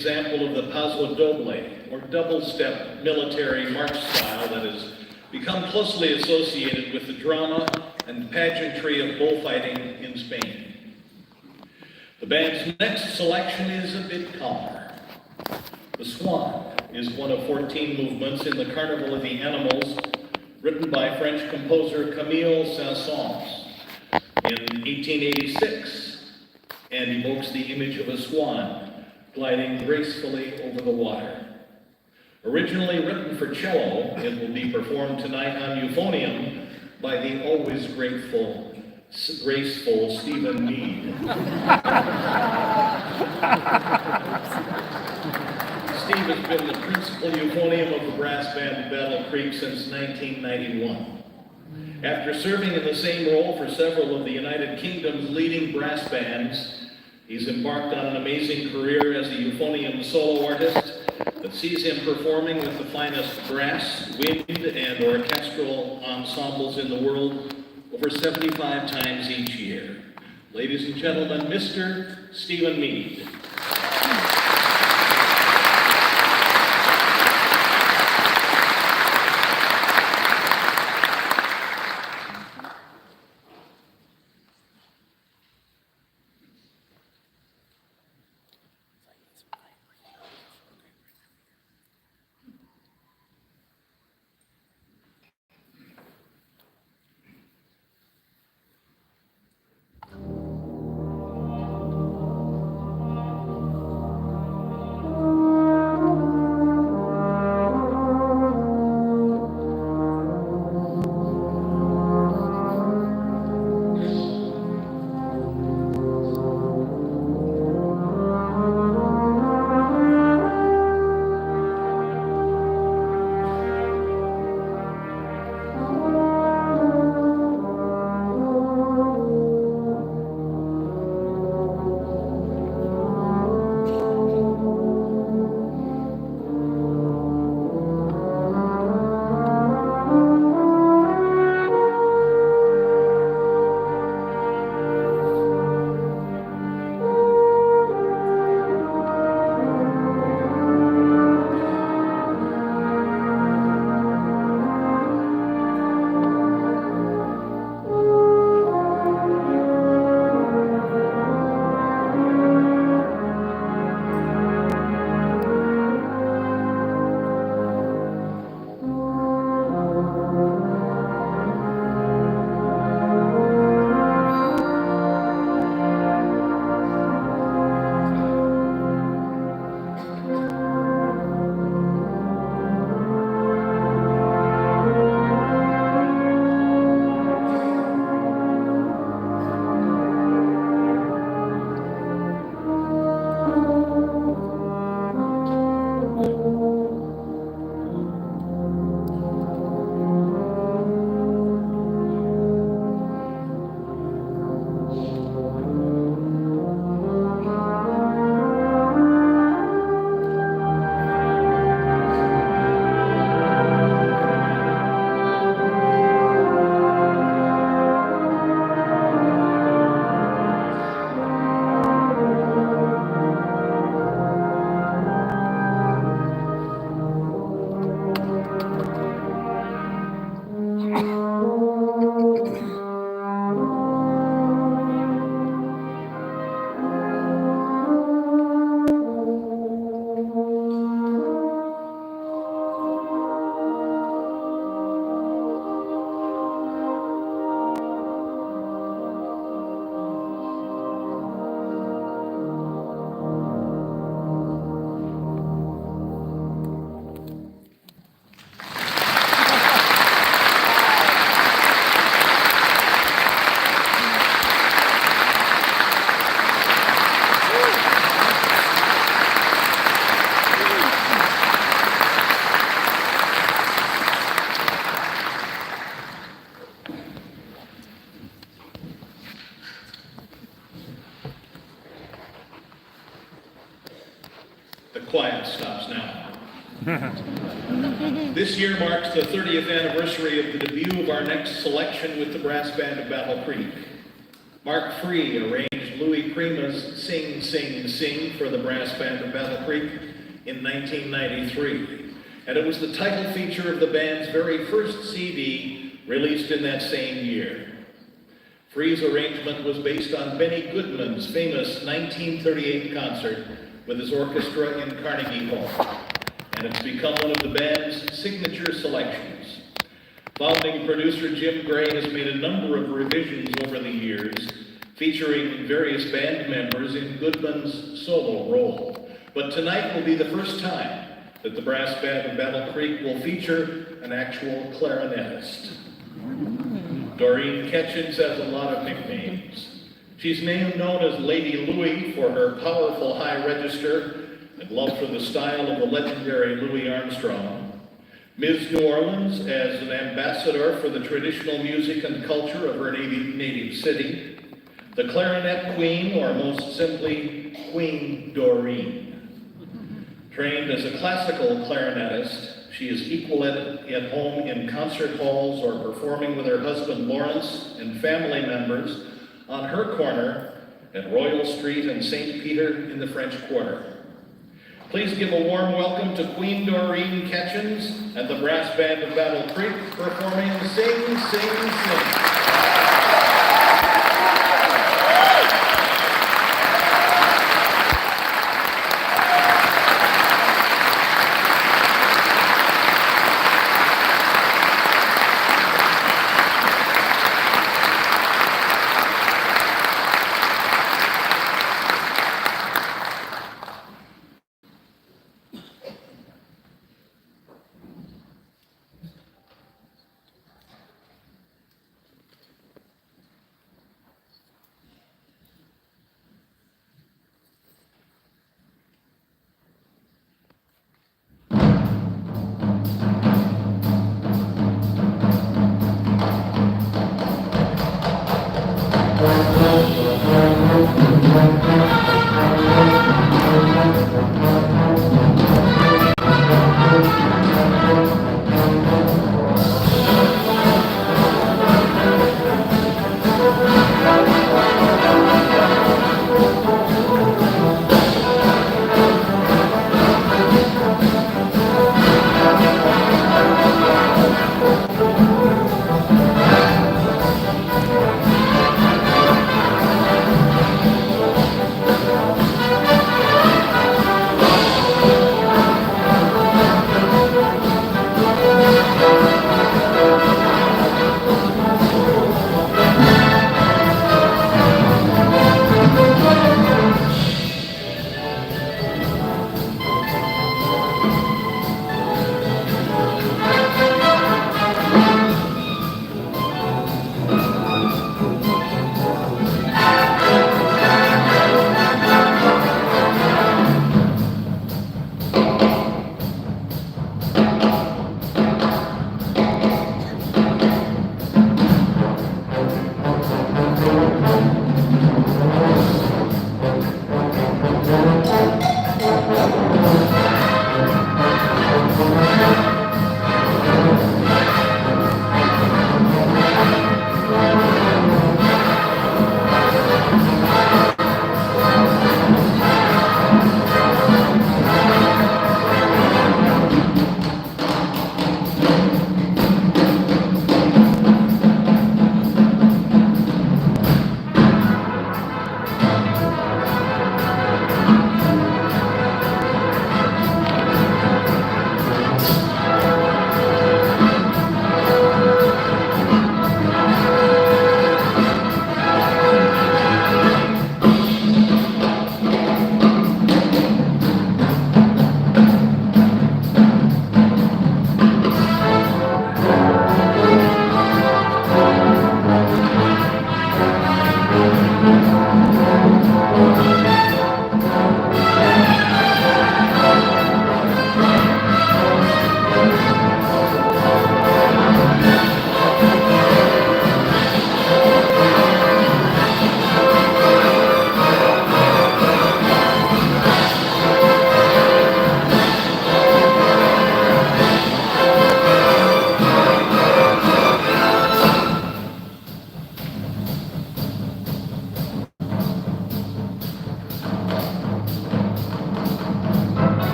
example of the paso doble, or double-step military march style that has become closely associated with the drama and pageantry of bullfighting in Spain. The band's next selection is a bit calmer. The Swan is one of 14 movements in the Carnival of the Animals, written by French composer Camille Saint-Saëns in 1886, and evokes the image of a swan gliding gracefully over the water. Originally written for cello, it will be performed tonight on euphonium by the always graceful Stephen Meade. Steve has been the principal euphonium of the brass band of Battle Creek since 1991. After serving in the same role for several of the United Kingdom's leading brass bands, he's embarked on an amazing career as a euphonium solo artist that sees him performing with the finest brass, wind, and orchestral ensembles in the world over 75 times each year. Ladies and gentlemen, Mr. Stephen Meade. The quiet stops now. This year marks the 30th anniversary of the debut of our next selection with the brass band of Battle Creek. Mark Free arranged Louis Prima's Sing, Sing, Sing for the brass band of Battle Creek in 1993. And it was the title feature of the band's very first CD released in that same year. Free's arrangement was based on Benny Goodman's famous 1938 concert with his orchestra in Carnegie Hall, and it's become one of the band's signature selections. Founding producer Jim Gray has made a number of revisions over the years, featuring various band members in Goodman's solo role. But tonight will be the first time that the brass band of Battle Creek will feature an actual clarinetist. Doreen Ketchens has a lot of nicknames. She's known as Lady Louie for her powerful high register and love for the style of the legendary Louis Armstrong. Ms. New Orleans as an ambassador for the traditional music and culture of her native city. The clarinet queen, or most simply, Queen Doreen. Trained as a classical clarinetist, she is equal at home in concert halls or performing with her husband Lawrence and family members on her corner at Royal Street and St. Peter in the French Quarter. Please give a warm welcome to Queen Doreen Ketchens and the brass band of Battle Creek performing Sing, Sing, Sing.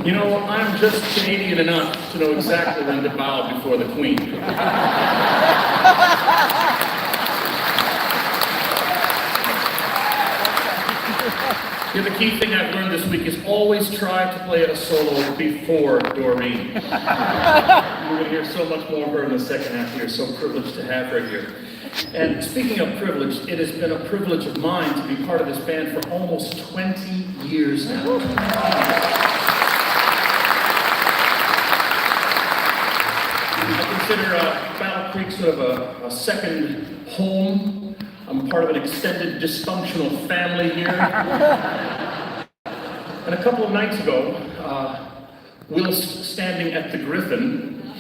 You know, I'm just Canadian enough to know exactly when to bow before the Queen. Yeah, the key thing I've learned this week is always try to play a solo before Doreen. You're going to hear so much more of her in the second half here. So privileged to have her here. And speaking of privilege, it has been a privilege of mine to be part of this band for almost 20 years now. I consider Battle Creek sort of a second home. I'm part of an extended dysfunctional family here. And a couple of nights ago, whilst standing at the Griffin,